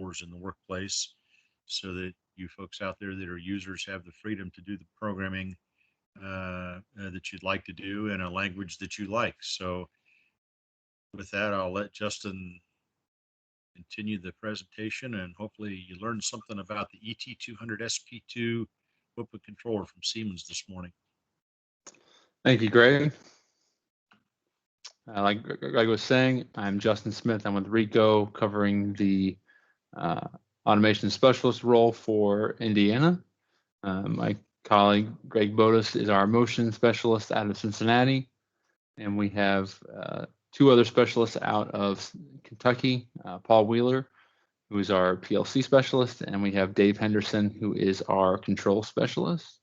controllers in the workplace, so that you folks out there that are users have the freedom to do the programming that you'd like to do in a language that you like. So with that, I'll let Justin continue the presentation, and hopefully you learned something about the ET200SP2 Open Controller from Siemens this morning. Thank you, Greg. Like Greg was saying, I'm Justin Smith. I'm with Rico, covering the automation specialist role for Indiana. My colleague Greg Bodas is our motion specialist out of Cincinnati, and we have two other specialists out of Kentucky, Paul Wheeler, who is our PLC specialist, and we have Dave Henderson, who is our control specialist.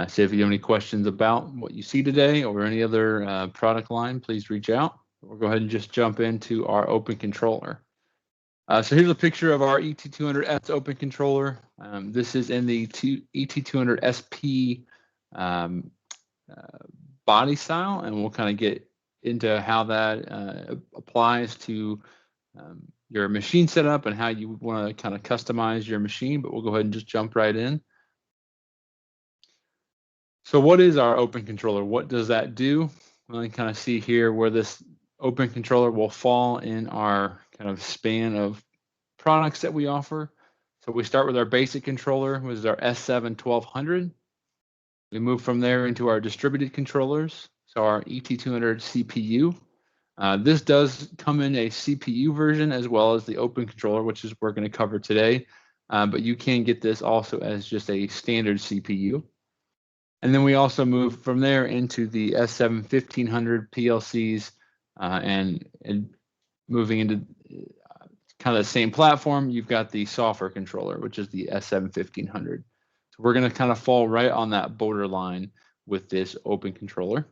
So if you have any questions about what you see today or any other product line, please reach out. We'll go ahead and just jump into our open controller. So here's a picture of our ET200S Open Controller. This is in the ET200SP body style, and we'll kind of get into how that applies to your machine setup and how you want to kind of customize your machine, but we'll go ahead and just jump right in. So what is our open controller? What does that do? Well, you can kind of see here where this open controller will fall in our kind of span of products that we offer. So we start with our basic controller, which is our S7-1200. We move from there into our distributed controllers, so our ET200 CPU. This does come in a CPU version as well as the open controller, which is we're going to cover today. But you can get this also as just a standard CPU. And then we also move from there into the S7-1500 PLCs and moving into kind of the same platform. You've got the software controller, which is the S7-1500. So we're going to kind of fall right on that borderline with this open controller.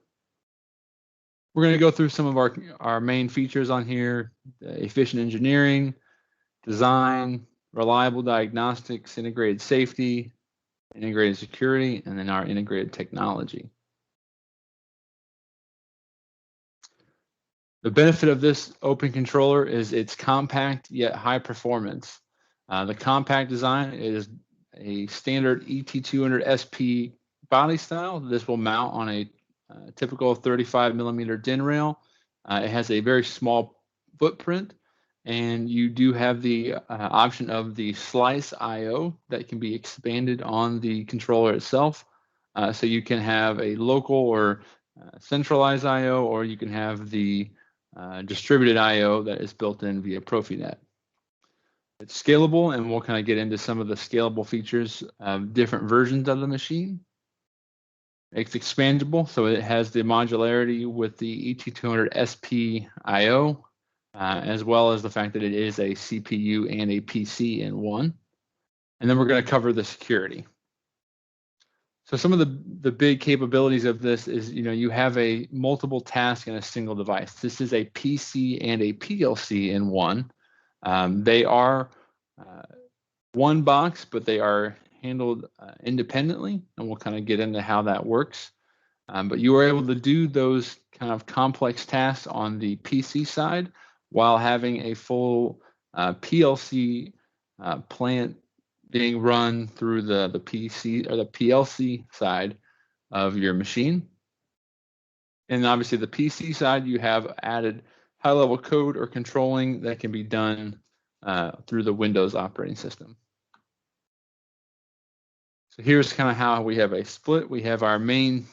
We're going to go through some of our main features on here: efficient engineering, design, reliable diagnostics, integrated safety, integrated security, and then our integrated technology. The benefit of this open controller is it's compact yet high performance. The compact design is a standard ET200SP body style. This will mount on a typical 35mm DIN rail. It has a very small footprint, and you do have the option of the slice I/O that can be expanded on the controller itself. So you can have a local or centralized I/O, or you can have the distributed I/O that is built in via Profinet. It's scalable, and we'll kind of get into some of the scalable features of different versions of the machine. It's expandable, so it has the modularity with the ET200SP I/O, as well as the fact that it is a CPU and a PC in one. And then we're going to cover the security. So some of the big capabilities of this is, you have a multiple task in a single device. This is a PC and a PLC in one. They are one box, but they are handled independently, and we'll kind of get into how that works. But you are able to do those kind of complex tasks on the PC side while having a full PLC plant being run through the PC or the PLC side of your machine. And obviously the PC side, you have added high-level code or controlling that can be done through the Windows operating system. So here's kind of how we have a split. We have our main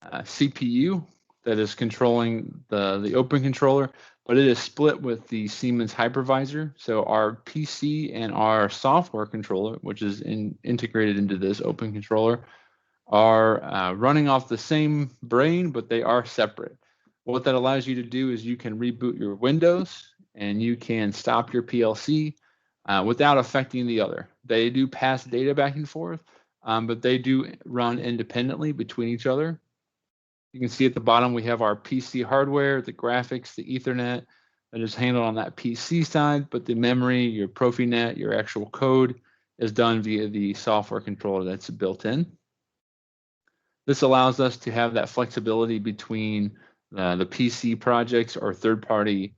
CPU that is controlling the open controller, but it is split with the Siemens hypervisor. So our PC and our software controller, which is integrated into this open controller, are running off the same brain, but they are separate. What that allows you to do is you can reboot your Windows and you can stop your PLC without affecting the other. They do pass data back and forth, but they do run independently between each other. You can see at the bottom we have our PC hardware, the graphics, the Ethernet that is handled on that PC side, but the memory, your Profinet, your actual code is done via the software controller that's built in. This allows us to have that flexibility between the PC projects or third-party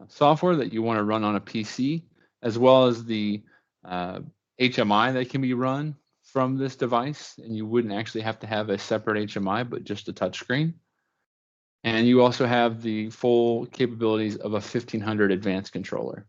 software that you want to run on a PC, as well as the HMI that can be run from this device, and you wouldn't actually have to have a separate HMI, but just a touchscreen. And you also have the full capabilities of a 1500 advanced controller.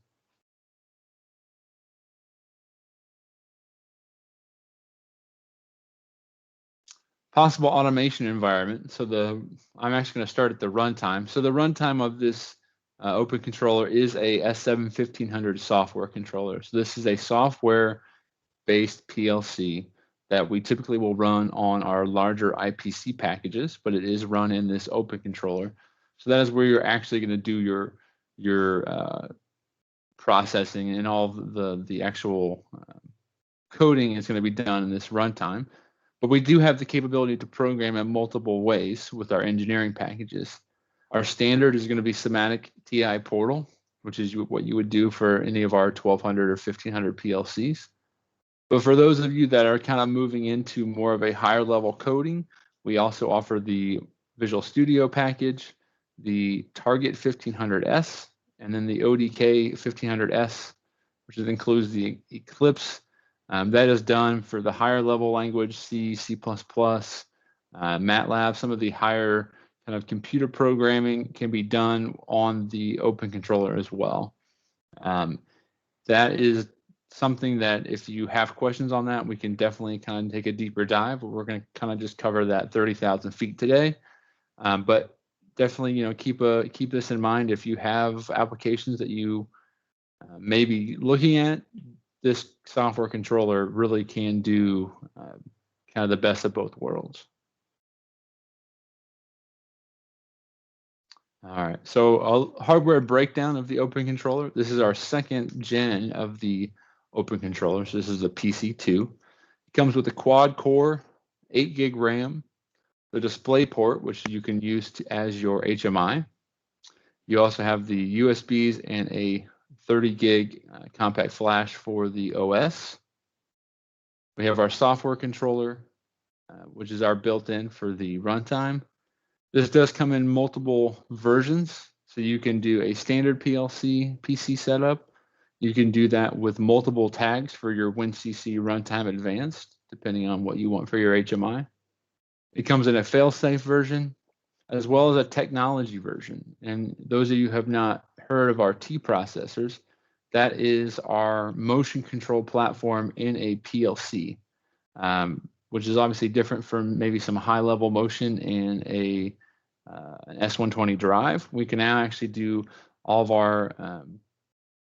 Possible automation environment. So I'm actually going to start at the runtime. So the runtime of this Open Controller is a S7 1500 software controller. So this is a software-based PLC that we typically will run on our larger IPC packages, but it is run in this Open Controller. So that is where you're actually going to do your processing, and all the actual coding is going to be done in this runtime. But we do have the capability to program in multiple ways with our engineering packages. Our standard is going to be SIMATIC TI Portal, which is what you would do for any of our 1200 or 1500 PLCs. But for those of you that are kind of moving into more of a higher level coding, we also offer the Visual Studio package, the Target 1500S, and then the ODK 1500S, which includes the Eclipse. That is done for the higher level language, C, C++, MATLAB. Some of the higher kind of computer programming can be done on the Open Controller as well. That is something that if you have questions on that, we can definitely kind of take a deeper dive. But we're going to kind of just cover that 30,000 feet today. But definitely, keep this in mind. If you have applications that you may be looking at, this software controller really can do kind of the best of both worlds. All right, so a hardware breakdown of the Open Controller. This is our second gen of the Open Controller. So this is a PC2. It comes with a quad core, 8 gig RAM, the display port, which you can use as your HMI. You also have the USBs and a 30 gig compact flash for the OS. We have our software controller, which is our built-in for the runtime. This does come in multiple versions, so you can do a standard PC setup. You can do that with multiple tags for your WinCC Runtime Advanced, depending on what you want for your HMI. It comes in a fail-safe version, as well as a technology version. And those of you who have not heard of our T processors, that is our motion control platform in a PLC, which is obviously different from maybe some high-level motion in an S120 drive. We can now actually do all of our,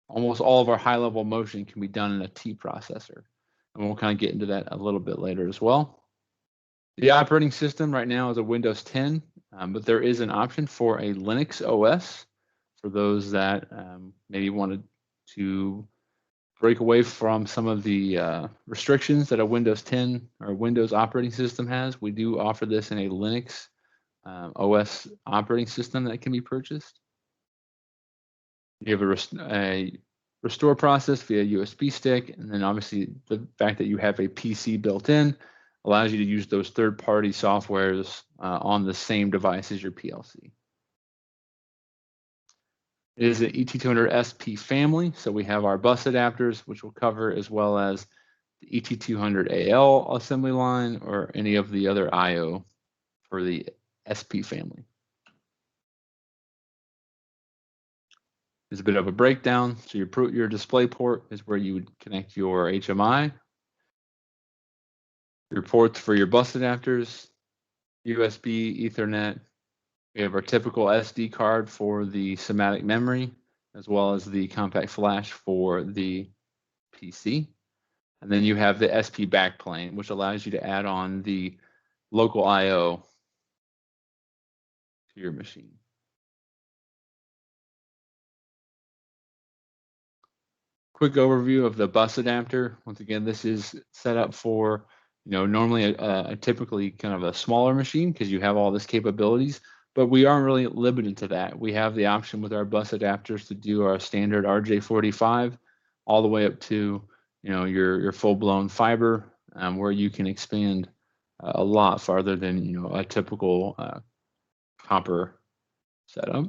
almost all of our high-level motion can be done in a T processor. And we'll kind of get into that a little bit later as well. The operating system right now is a Windows 10, but there is an option for a Linux OS for those that maybe wanted to break away from some of the restrictions that a Windows 10 or Windows operating system has. We do offer this in a Linux OS operating system that can be purchased. You have a restore process via USB stick, and then obviously the fact that you have a PC built in allows you to use those third-party softwares on the same device as your PLC. It is an ET200SP family, so we have our bus adapters, which we'll cover, as well as the ET200AL assembly line or any of the other I/O for the SP family. There's a bit of a breakdown. So your display port is where you would connect your HMI. Your ports for your bus adapters, USB, Ethernet. We have our typical SD card for the SIMATIC memory, as well as the compact flash for the PC. And then you have the SP backplane, which allows you to add on the local I/O to your machine. Quick overview of the bus adapter. Once again, this is set up for, normally a typically kind of a smaller machine because you have all this capabilities, but we aren't really limited to that. We have the option with our bus adapters to do our standard RJ45 all the way up to, your full-blown fiber, where you can expand a lot farther than, a typical copper setup.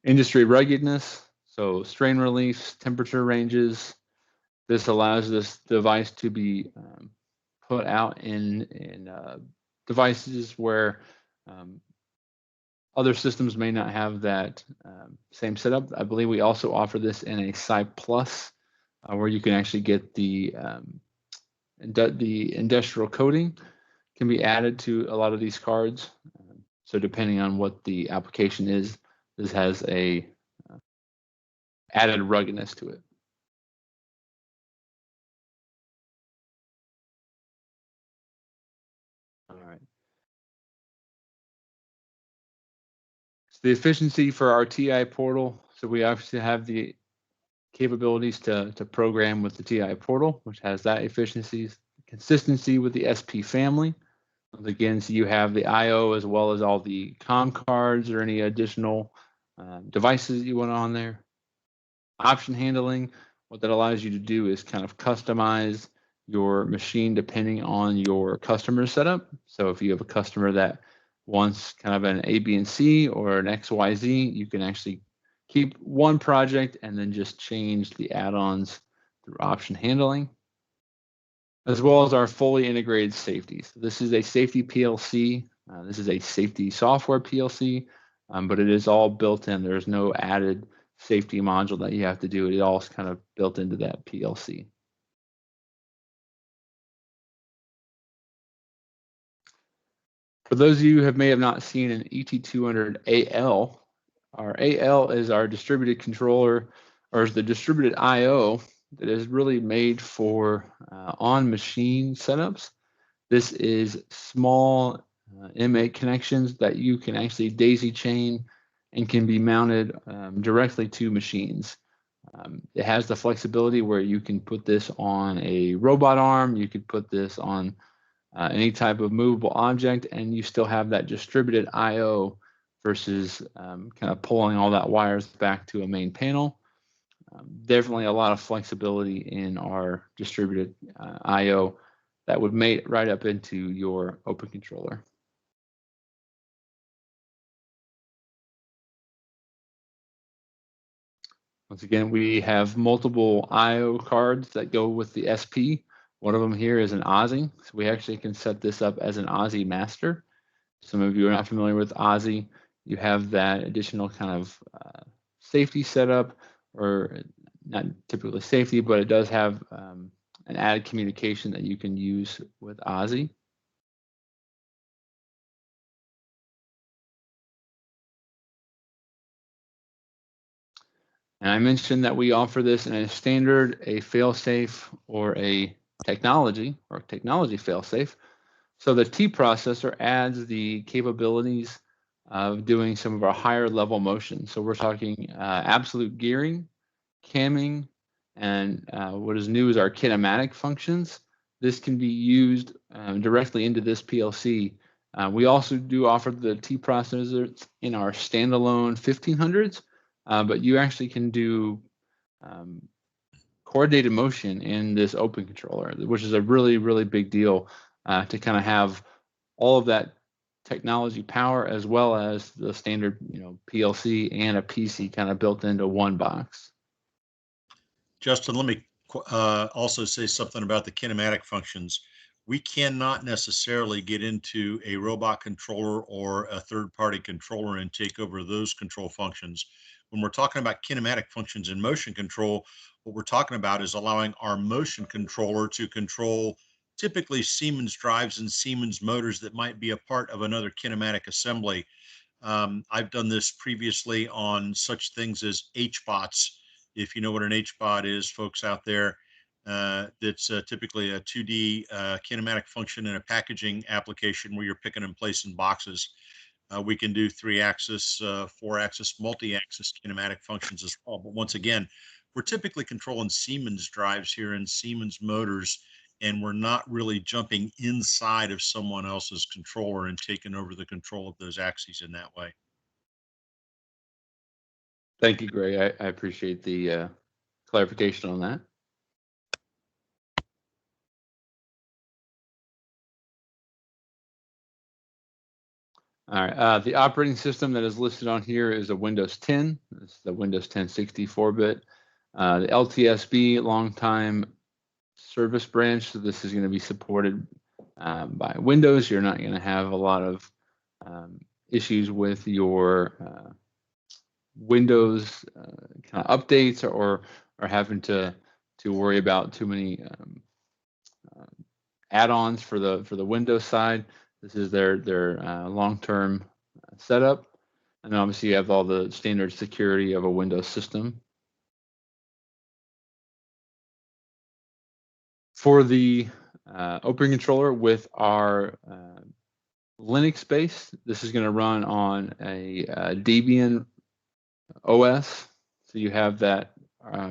Industry ruggedness, so strain reliefs, temperature ranges. This allows this device to be put out in devices where other systems may not have that same setup. I believe we also offer this in a SIPEC Plus, where you can actually get the industrial coating can be added to a lot of these cards. So depending on what the application is, this has a added ruggedness to it. All right. So the efficiency for our TI portal. So we obviously have the capabilities to program with the TI portal, which has that efficiency, consistency with the SP family. Again, so you have the IO as well as all the COM cards or any additional devices you want on there. Option handling, what that allows you to do is kind of customize your machine depending on your customer setup. So if you have a customer that wants kind of an A, B, and C or an XYZ, you can actually keep one project and then just change the add-ons through option handling, as well as our fully integrated safety. So this is a safety PLC. This is a safety software PLC, but it is all built in. There's no added safety module that you have to do. It all is kind of built into that PLC. For those of you who may have not seen an ET200AL, our AL is our distributed controller, or is the distributed IO that is really made for on-machine setups. This is small M8 connections that you can actually daisy chain and can be mounted directly to machines. It has the flexibility where you can put this on a robot arm, you could put this on any type of movable object, and you still have that distributed I/O versus kind of pulling all that wires back to a main panel. Definitely a lot of flexibility in our distributed I/O that would mate right up into your open controller. Once again, we have multiple I/O cards that go with the SP. One of them here is an Ozzing. So we actually can set this up as an Ozzing master. Some of you are not familiar with Ozzing. You have that additional kind of safety setup, or not typically safety, but it does have an added communication that you can use with Ozzing. And I mentioned that we offer this in a standard, a fail-safe, or a technology fail-safe. So the T processor adds the capabilities of doing some of our higher level motion. So we're talking absolute gearing, camming, and what is new is our kinematic functions. This can be used directly into this PLC. We also do offer the T processors in our standalone 1500s, but you actually can do coordinated motion in this open controller, which is a really, really big deal to kind of have all of that technology power as well as the standard, PLC and a PC kind of built into one box. Justin, let me also say something about the kinematic functions. We cannot necessarily get into a robot controller or a third-party controller and take over those control functions. When we're talking about kinematic functions in motion control, what we're talking about is allowing our motion controller to control typically Siemens drives and Siemens motors that might be a part of another kinematic assembly. I've done this previously on such things as HBOTs. If you know what an HBOT is, folks out there, that's typically a 2D kinematic function in a packaging application where you're picking and placing boxes. We can do 3-axis, 4-axis, multi-axis kinematic functions as well. But once again, we're typically controlling Siemens drives here and Siemens motors, and we're not really jumping inside of someone else's controller and taking over the control of those axes in that way. Thank you, Greg. I appreciate the clarification on that. All right, the operating system that is listed on here is a Windows 10. This is the Windows 10 64-bit. The LTSB, long-time service branch, so this is going to be supported by Windows. You're not going to have a lot of issues with your Windows kind of updates or having to worry about too many add-ons for the Windows side. This is their long-term setup, and obviously you have all the standard security of a Windows system. For the Open Controller with our Linux base, this is going to run on a Debian OS. So you have that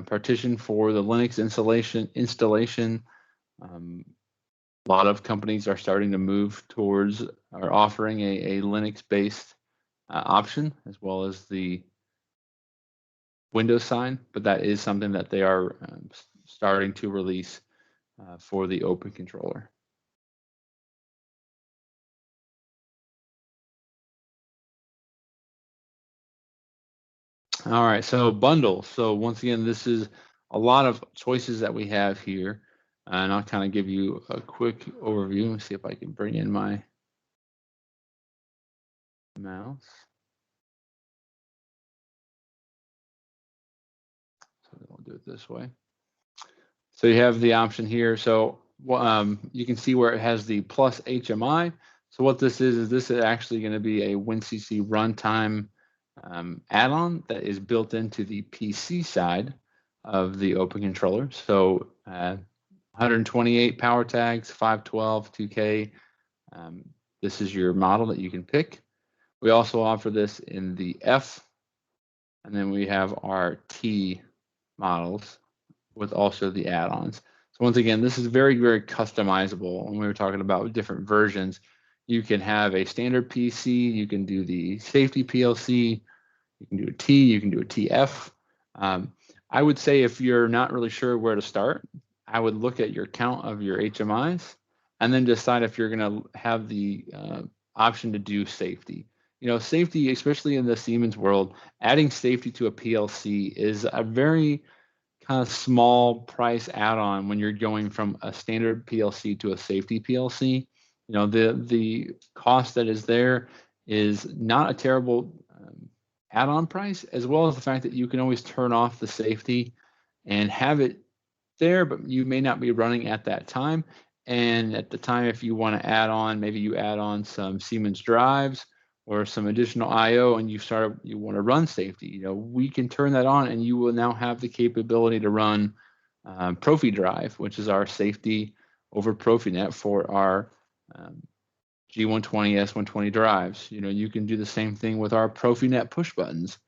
partition for the Linux installation. A lot of companies are starting to move towards or offering a Linux-based option as well as the Windows side, but that is something that they are starting to release for the Open Controller. All right, so bundles. So once again, this is a lot of choices that we have here. And I'll kind of give you a quick overview. Let me see if I can bring in my mouse. So I'll do it this way. So you have the option here. So you can see where it has the plus HMI. So what this is this is actually going to be a WinCC runtime add-on that is built into the PC side of the Open Controller. So 128 power tags, 512, 2K. This is your model that you can pick. We also offer this in the F, and then we have our T models with also the add-ons. So once again, this is very, very customizable. When we were talking about different versions, you can have a standard PC, you can do the safety PLC, you can do a T, you can do a TF. I would say if you're not really sure where to start, I would look at your count of your HMIs and then decide if you're going to have the option to do safety. You know, safety, especially in the Siemens world, adding safety to a PLC is a very kind of small price add-on when you're going from a standard PLC to a safety PLC. You know, the cost that is there is not a terrible add-on price, as well as the fact that you can always turn off the safety and have it there, but you may not be running at that time. And at the time, if you want to add on, maybe you add on some Siemens drives or some additional IO, and you want to run safety, you know, we can turn that on, and you will now have the capability to run Profi Drive, which is our safety over Profinet for our G120, S120 drives. You know, you can do the same thing with our Profinet push buttons.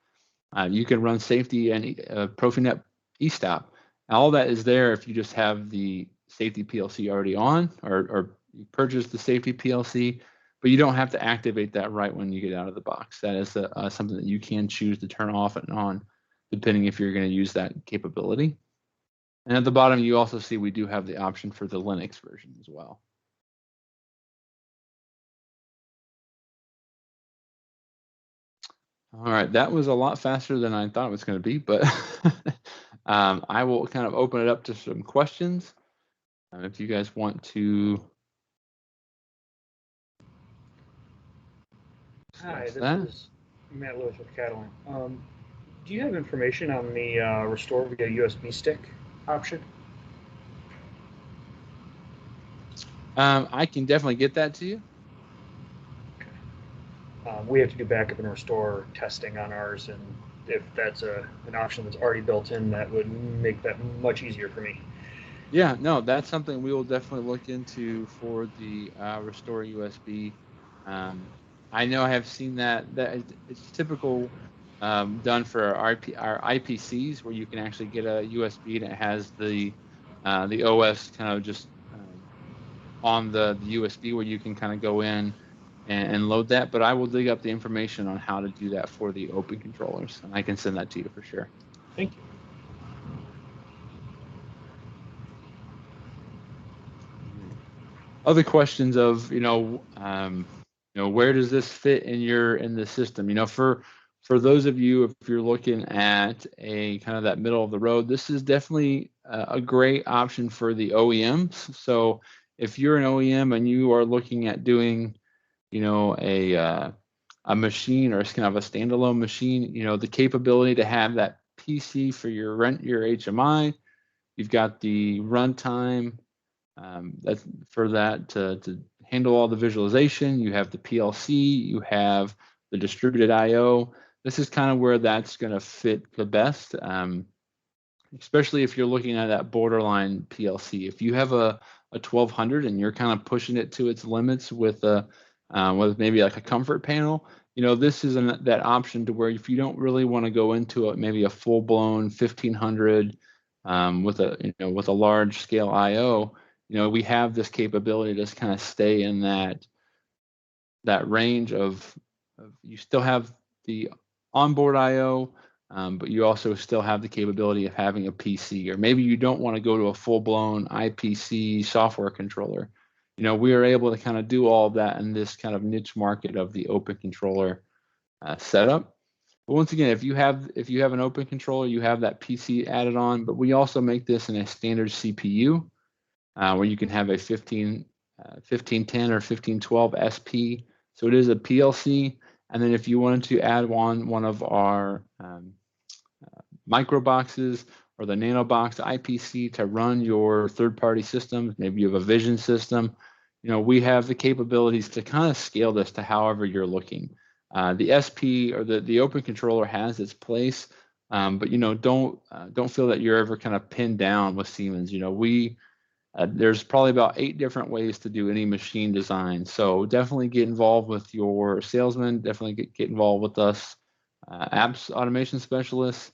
You can run safety and Profinet eStop. All that is there if you just have the safety PLC already on, or you purchase the safety PLC, but you don't have to activate that right when you get out of the box. That is something that you can choose to turn off and on, depending if you're going to use that capability. And at the bottom, you also see we do have the option for the Linux version as well. All right, that was a lot faster than I thought it was going to be, but I will kind of open it up to some questions. If you guys want to. Hi, this is Matt Lewis with Catalan. Do you have information on the restore via USB stick option? I can definitely get that to you. We have to do backup and restore testing on ours, and if that's an option that's already built in, that would make that much easier for me. Yeah, no, that's something we will definitely look into for the restore USB. I know I have seen that it's typical done for our IPCs, where you can actually get a USB and it has the OS kind of just on the USB, where you can kind of go in and load that. But I will dig up the information on how to do that for the Open controllers, and I can send that to you for sure. Thank you. Other questions of, you know, Where does this fit in the system? For those of you, if you're looking at a kind of that middle of the road, this is definitely a great option for the OEMs. So if you're an OEM and you are looking at doing, a machine or it's kind of a standalone machine, the capability to have that PC for your HMI, you've got the runtime that's for that to handle all the visualization. You have the PLC, you have the distributed IO. This is kind of where that's going to fit the best, especially if you're looking at that borderline PLC. If you have a 1200 and you're kind of pushing it to its limits with maybe like a comfort panel, this is that option to where if you don't really want to go into maybe a full-blown 1500 with a large scale IO, we have this capability to just kind of stay in that range of you still have the onboard IO, but you also still have the capability of having a PC, or maybe you don't want to go to a full-blown IPC software controller. We are able to kind of do all of that in this kind of niche market of the open controller setup. But once again, if you have an open controller, you have that PC added on, but we also make this in a standard CPU where you can have a 1510 or 1512 SP. So it is a PLC. And then if you wanted to add on one of our micro boxes or the nano box IPC to run your third-party systems, maybe you have a vision system, we have the capabilities to kind of scale this to however you're looking. The SP or the open controller has its place, but don't feel that you're ever kind of pinned down with Siemens. There's probably about 8 different ways to do any machine design. So definitely get involved with your salesman. Definitely get involved with us, apps automation specialists.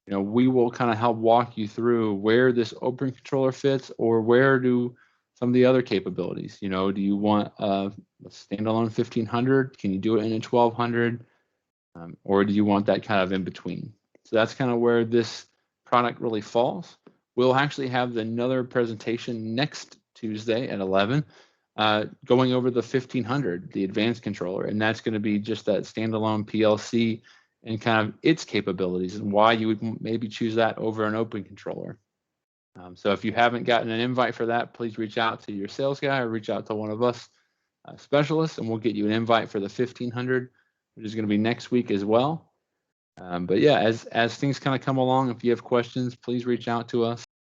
We will kind of help walk you through where this open controller fits, or where do some of the other capabilities. Do you want a standalone 1500? Can you do it in a 1200? Or do you want that kind of in between? So that's kind of where this product really falls. We'll actually have another presentation next Tuesday at 11, going over the 1500, the advanced controller, and that's going to be just that standalone PLC and kind of its capabilities and why you would maybe choose that over an open controller. So if you haven't gotten an invite for that, please reach out to your sales guy or reach out to one of us specialists, and we'll get you an invite for the 1500, which is going to be next week as well. But yeah, as things kind of come along, if you have questions, please reach out to us.